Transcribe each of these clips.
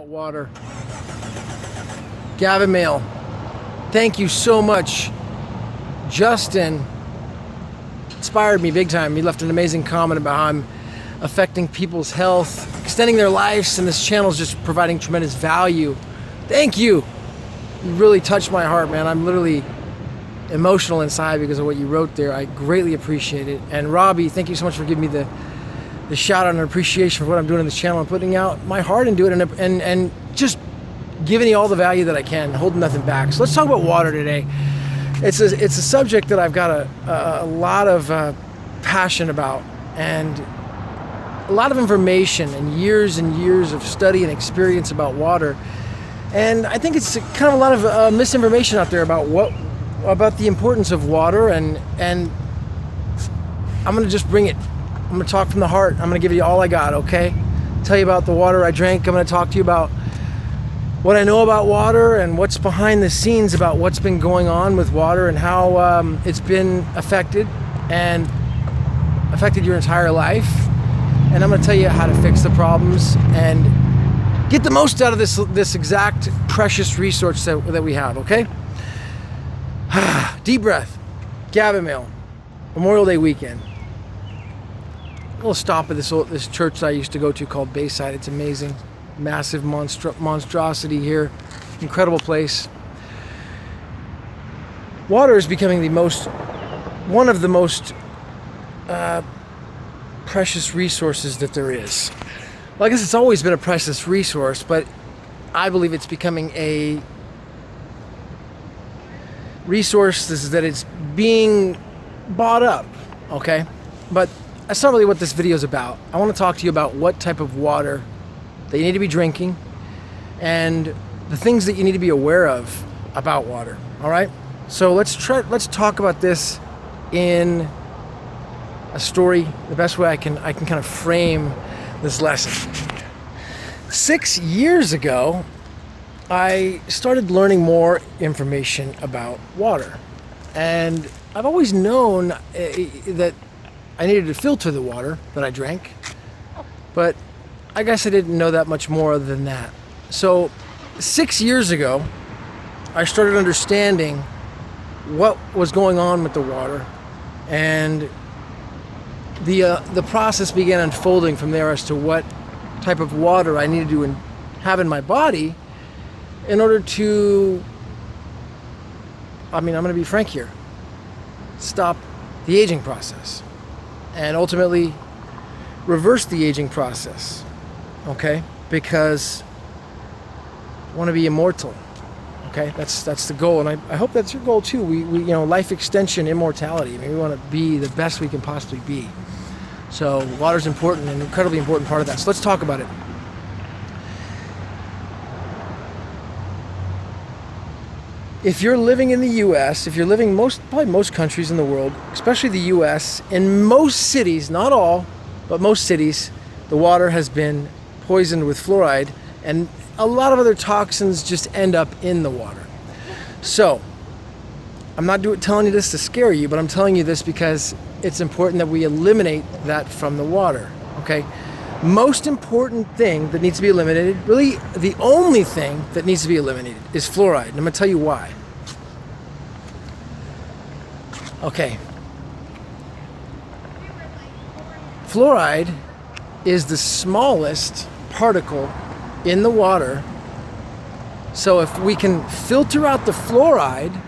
about water. Gavin Mail, thank you so much. Justin inspired me big time. He left an amazing comment about how I'm affecting people's health, extending their lives, and this channel is just providing tremendous value. Thank you. You really touched my heart, man. I'm literally emotional inside because of what you wrote there. I greatly appreciate it. And Robbie, thank you so much for giving me the shout out and appreciation for what I'm doing on this channel and putting out my heart into it and just giving you all the value that I can, holding nothing back. So let's talk about water today. It's a subject that I've got a lot of passion about, and a lot of information and years of study and experience about water. And I think it's kind of a lot of misinformation out there about the importance of water, and I'm gonna just bring it. I'm gonna talk from the heart. I'm gonna give you all I got, okay? Tell you about the water I drank. I'm gonna talk to you about what I know about water and what's behind the scenes about what's been going on with water and how it's been affected your entire life. And I'm gonna tell you how to fix the problems and get the most out of this exact precious resource that we have, okay? Deep breath. Gavin Mail. Memorial Day weekend. We'll stop at this church that I used to go to called Bayside. It's amazing. Massive monstrosity here. Incredible place. Water is becoming one of the most precious resources that there is. Well, I guess it's always been a precious resource, but I believe it's becoming a resource that it's being bought up, okay? But that's not really what this video is about. I want to talk to you about what type of water that you need to be drinking and the things that you need to be aware of about water, all right? So let's talk about this in a story, the best way I can kind of frame this lesson. 6 years ago, I started learning more information about water. And I've always known that I needed to filter the water that I drank, but I guess I didn't know that much more than that. So 6 years ago, I started understanding what was going on with the water, and the process began unfolding from there as to what type of water I needed to have in my body in order to, I'm going to be frank here, stop the aging process and ultimately reverse the aging process, okay? Because I want to be immortal, okay? That's the goal, and I hope that's your goal too. We life extension, immortality. I mean, we want to be the best we can possibly be. So water's important, an incredibly important part of that. So let's talk about it. If you're living in the US, if you're living probably most countries in the world, especially the US, in most cities, not all, but most cities, the water has been poisoned with fluoride, and a lot of other toxins just end up in the water. So, I'm not telling you this to scare you, but I'm telling you this because it's important that we eliminate that from the water, okay? Most important thing that needs to be eliminated, really the only thing that needs to be eliminated, is fluoride. And I'm going to tell you why. Okay. Fluoride is the smallest particle in the water. So if we can filter out the fluoride,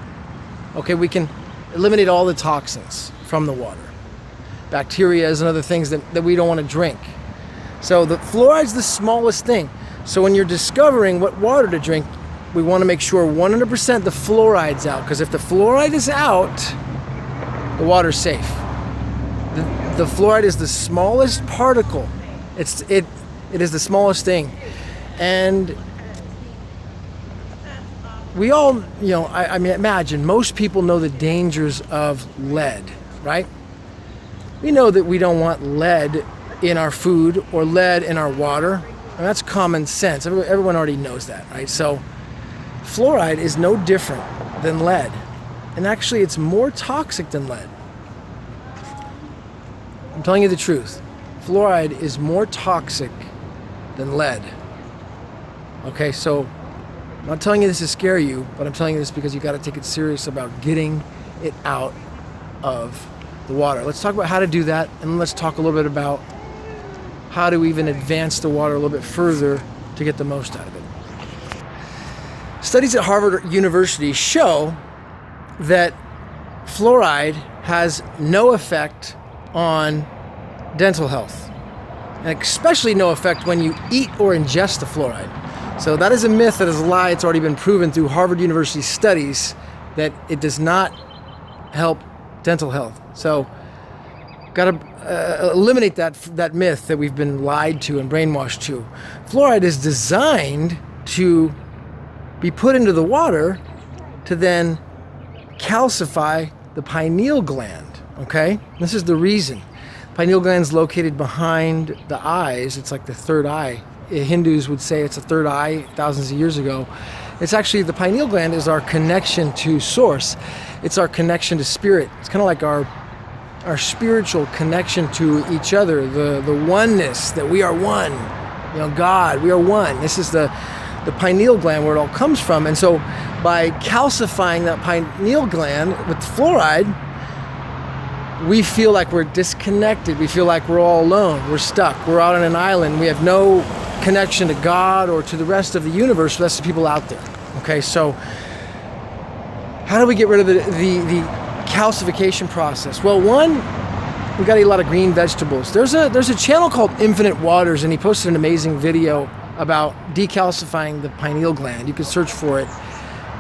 okay, we can eliminate all the toxins from the water. Bacteria and other things that we don't want to drink. So the fluoride's the smallest thing. So when you're discovering what water to drink, we want to make sure 100% the fluoride's out, because if the fluoride is out, the water's safe. The fluoride is the smallest particle. It is the smallest thing. And we all, imagine most people know the dangers of lead, right? We know that we don't want lead in our food or lead in our water, and that's common sense. Everyone already knows that, right? So fluoride is no different than lead, and actually it's more toxic than lead. I'm telling you the truth. Fluoride is more toxic than lead. Okay, so I'm not telling you this to scare you, but I'm telling you this because you got to take it serious about getting it out of the water. Let's talk about how to do that, and let's talk a little bit about how to even advance the water a little bit further to get the most out of it. Studies at Harvard University show that fluoride has no effect on dental health, and especially no effect when you eat or ingest the fluoride. So that is a myth, that is a lie. It's already been proven through Harvard University studies that it does not help dental health. So got to eliminate that myth that we've been lied to and brainwashed to. Fluoride is designed to be put into the water to then calcify the pineal gland, okay? This is the reason. Pineal gland is located behind the eyes. It's like the third eye. Hindus would say it's a third eye thousands of years ago. It's actually, the pineal gland is our connection to source. It's our connection to spirit. It's kind of like our spiritual connection to each other, the oneness, that we are one. You know, God, we are one. This is the pineal gland where it all comes from. And so by calcifying that pineal gland with fluoride, we feel like we're disconnected. We feel like we're all alone. We're stuck. We're out on an island. We have no connection to God or to the rest of the universe. That's the people out there. Okay, so how do we get rid of the calcification process? Well, one, we got to eat a lot of green vegetables. There's a channel called Infinite Waters, and he posted an amazing video about decalcifying the pineal gland. You can search for it.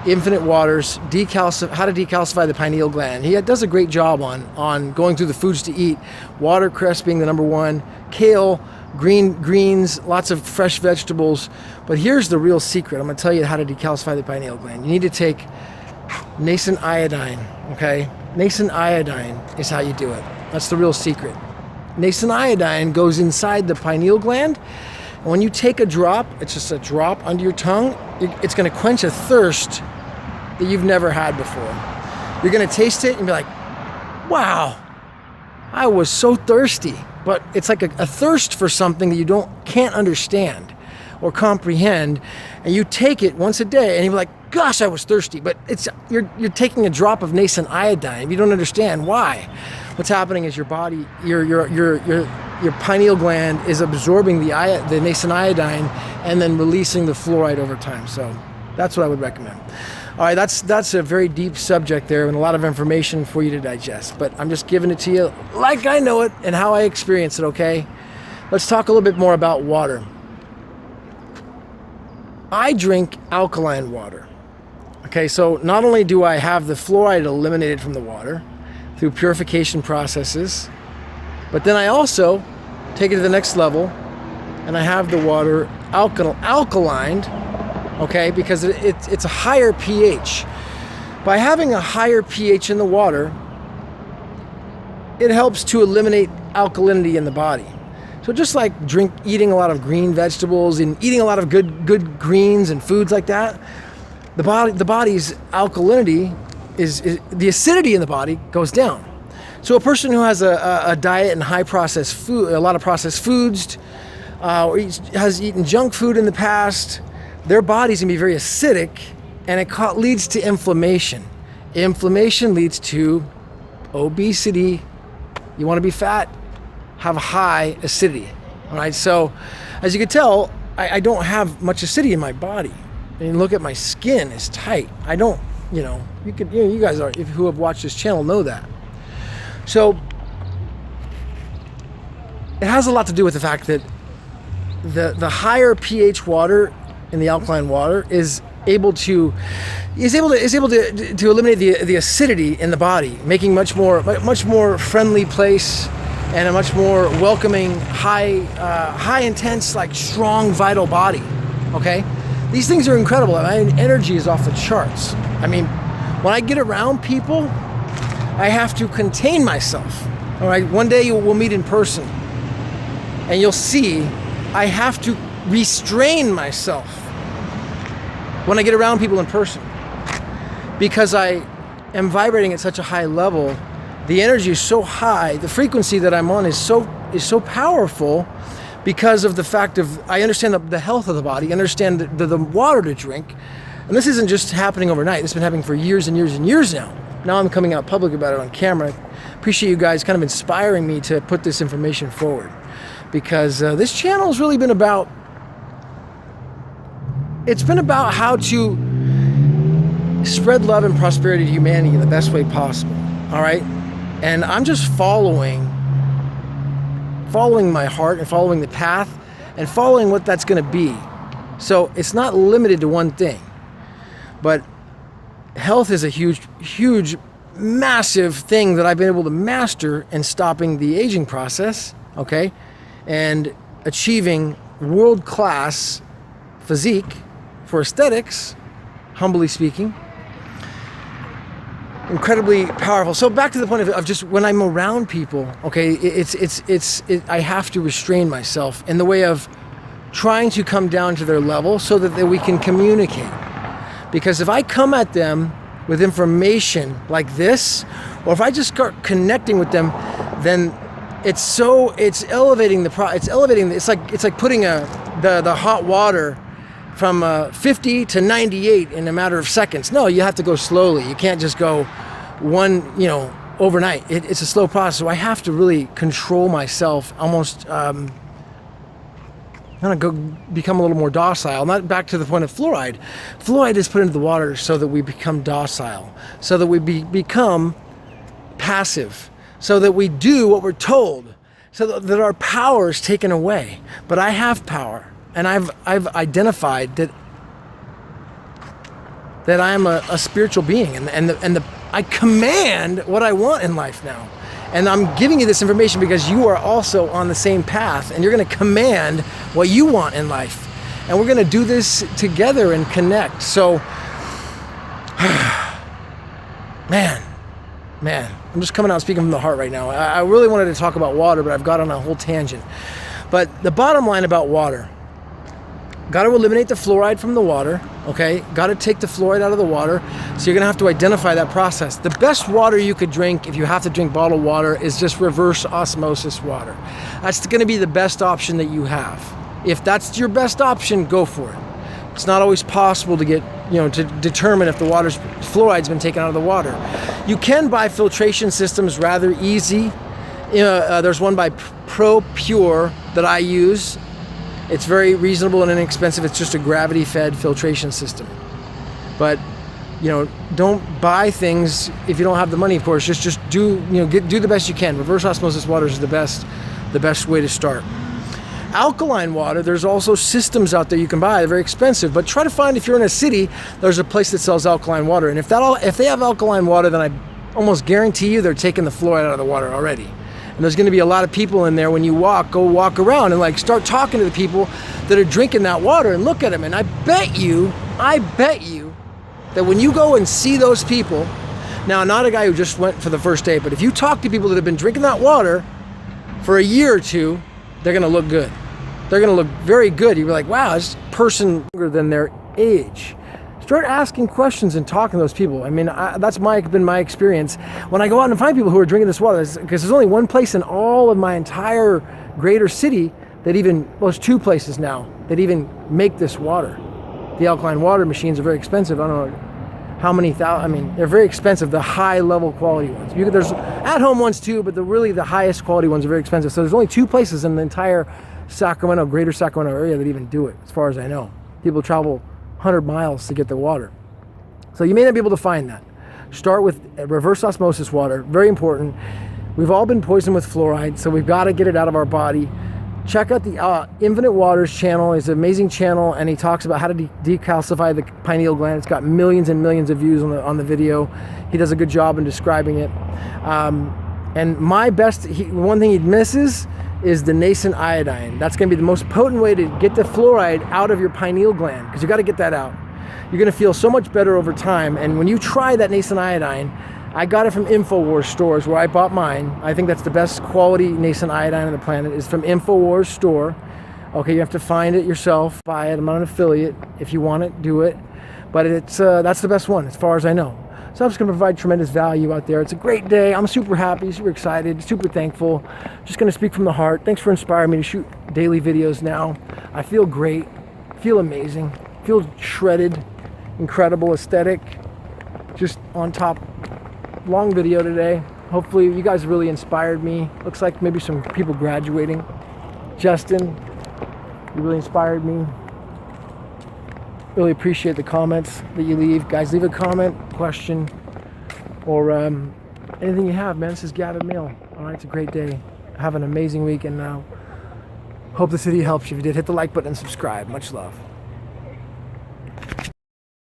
Infinite Waters, how to decalcify the pineal gland. He does a great job on going through the foods to eat. Watercress being the number one, kale, greens, lots of fresh vegetables. But here's the real secret. I'm going to tell you how to decalcify the pineal gland. You need to take nascent iodine, okay? Nascent iodine is how you do it. That's the real secret. Nascent iodine goes inside the pineal gland. And when you take a drop, it's just a drop under your tongue, it's going to quench a thirst that you've never had before. You're going to taste it and be like, wow, I was so thirsty. But it's like a thirst for something that you can't understand or comprehend. And you take it once a day and you're like, gosh, I was thirsty. But you're taking a drop of nascent iodine. You don't understand why. What's happening is your body, your pineal gland is absorbing the nascent iodine and then releasing the fluoride over time. So that's what I would recommend. All right, that's a very deep subject there and a lot of information for you to digest. But I'm just giving it to you like I know it and how I experience it, okay? Let's talk a little bit more about water. I drink alkaline water. Okay, so not only do I have the fluoride eliminated from the water through purification processes, but then I also take it to the next level and I have the water alkalined, okay, because it's a higher pH. By having a higher pH in the water, it helps to eliminate alkalinity in the body. So just like eating a lot of green vegetables and eating a lot of good greens and foods like that, the body's alkalinity is the acidity in the body goes down. So a person who has a diet and high processed food, a lot of processed foods, or has eaten junk food in the past, their body's gonna be very acidic, and it leads to inflammation. Inflammation leads to obesity. You want to be fat, have high acidity. All right. So, as you can tell, I don't have much acidity in my body. And look at my skin; it's tight. I don't. You guys who have watched this channel know that. So it has a lot to do with the fact that the higher pH water in the alkaline water is able to eliminate the acidity in the body, making much more friendly place and a much more welcoming, high intense, like strong, vital body. Okay, these things are incredible. My energy is off the charts. I mean, when I get around people, I have to contain myself. All right, one day we'll meet in person, and you'll see I have to restrain myself when I get around people in person, because I am vibrating at such a high level. The energy is so high, the frequency that I'm on is so powerful, because of the fact of, I understand the health of the body, I understand the water to drink. And this isn't just happening overnight. This has been happening for years and years and years now. Now I'm coming out public about it on camera. Appreciate you guys kind of inspiring me to put this information forward, because this channel has really been about, it's been about how to spread love and prosperity to humanity in the best way possible. All right. And I'm just following my heart and following the path and following what that's going to be. So it's not limited to one thing, but health is a huge, massive thing that I've been able to master in stopping the aging process, okay, and achieving world-class physique for aesthetics, humbly speaking. Incredibly powerful. So back to the point of just when I'm around people, okay, I have to restrain myself in the way of trying to come down to their level so that we can communicate. Because if I come at them with information like this, or if I just start connecting with them, then it's elevating it's like putting the hot water from 50 to 98 in a matter of seconds. No, you have to go slowly. You can't just go overnight. It's a slow process. So I have to really control myself, almost kind of go become a little more docile. Not back to the point of fluoride. Fluoride is put into the water so that we become docile, so that we become passive, so that we do what we're told, so that our power is taken away. But I have power. And I've identified that I am a spiritual being, and I command what I want in life now. And I'm giving you this information because you are also on the same path, and you're going to command what you want in life. And we're going to do this together and connect. So, man, I'm just coming out speaking from the heart right now. I really wanted to talk about water, but I've got on a whole tangent. But the bottom line about water, got to eliminate the fluoride from the water, okay? Got to take the fluoride out of the water. So you're going to have to identify that process. The best water you could drink, if you have to drink bottled water, is just reverse osmosis water. That's going to be the best option that you have. If that's your best option, go for it. It's not always possible to get, to determine if the fluoride's been taken out of the water. You can buy filtration systems rather easy. There's one by Pro Pure that I use. It's very reasonable and inexpensive. It's just a gravity-fed filtration system. But, don't buy things if you don't have the money, of course. Just do the best you can. Reverse osmosis water is the best way to start. Alkaline water, there's also systems out there you can buy. They're very expensive, but try to find, if you're in a city, there's a place that sells alkaline water. And if they have alkaline water, then I almost guarantee you they're taking the fluoride out of the water already. And there's going to be a lot of people in there when you go walk around and start talking to the people that are drinking that water and look at them. And I bet you that when you go and see those people, now not a guy who just went for the first day, but if you talk to people that have been drinking that water for a year or two, they're going to look good. They're going to look very good. You'll be like, wow, this person younger than their age. Start asking questions and talking to those people. I mean, that's been my experience when I go out and find people who are drinking this water, because there's only one place in all of my entire greater city that there's two places now that even make this water. The alkaline water machines are very expensive. I don't know how many they're very expensive, the high level quality ones. There's at-home ones too, but the highest quality ones are very expensive. So there's only two places in the entire greater Sacramento area that even do it, as far as I know. People travel 100 miles to get the water. So you may not be able to find that. Start with reverse osmosis water, very important. We've all been poisoned with fluoride, so we've got to get it out of our body. Check out the Infinite Waters channel. It's an amazing channel, and he talks about how to decalcify the pineal gland. It's got millions and millions of views on the video. He does a good job in describing it. And one thing he misses is the nascent iodine. That's going to be the most potent way to get the fluoride out of your pineal gland, because you got to get that out. You're going to feel so much better over time. And when you try that nascent iodine, I got it from InfoWars stores where I bought mine. I think that's the best quality nascent iodine on the planet, is from InfoWars store. Okay, you have to find it yourself, buy it. I'm not an affiliate. If you want it, do it. But that's the best one as far as I know. So I'm just going to provide tremendous value out there. It's a great day. I'm super happy, super excited, super thankful. Just going to speak from the heart. Thanks for inspiring me to shoot daily videos now. I feel great, feel amazing, feel shredded, incredible, aesthetic. Just on top. Long video today. Hopefully you guys really inspired me. Looks like maybe some people graduating. Justin, you really inspired me. Really appreciate the comments that you leave. Guys, leave a comment, question, or anything you have, man. This is Gavin Mail. All right, it's a great day. Have an amazing weekend now. Hope this video helps you. If you did, hit the like button and subscribe. Much love.